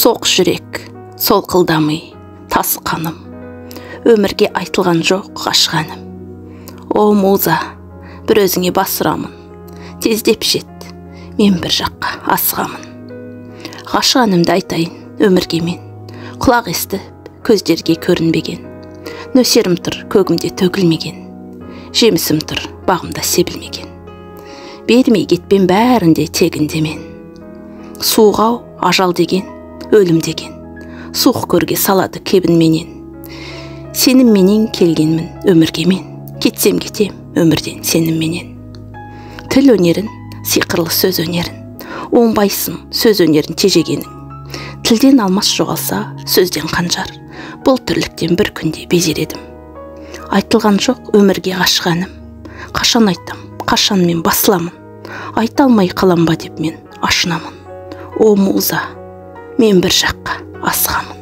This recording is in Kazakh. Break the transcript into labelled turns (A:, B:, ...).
A: Соқ жүрек, солқылдамай, тасқаным, өмірге айтылған жоқ ғашқаным. О муза, бір өзіңе басырамын, тездеп жет, мен бір жаққа асығамын. Ғашқанымды айтайын өмірге мен, құлақ естіп, көздерге көрінбеген. Нөсерім тұр, көгімде төгілмеген, жемісім тұр, бағымда себілмеген. Бермей кетпен бәрінде тегінде мен. Суғау, ажал деген, өлім деген, суық көрге салады кебін менен. Сенім менен келгенмін өмірге мен, кетсем кетем өмірден сенім менен. Тіл өнерін, сиқырлы сөз өнерін, оңбайсың сөз өнерін тежегенің. Тілден алмас жоғалса сөзден қанжар, бұл тірліктен бір күнде безер едім. Айтылған жоқ өмірге ғашқаным, қашан айтам, қашан мен басыламын, айта алмай қалам ба деп мен ашынамын. О муза, мен бір жаққа асығамын.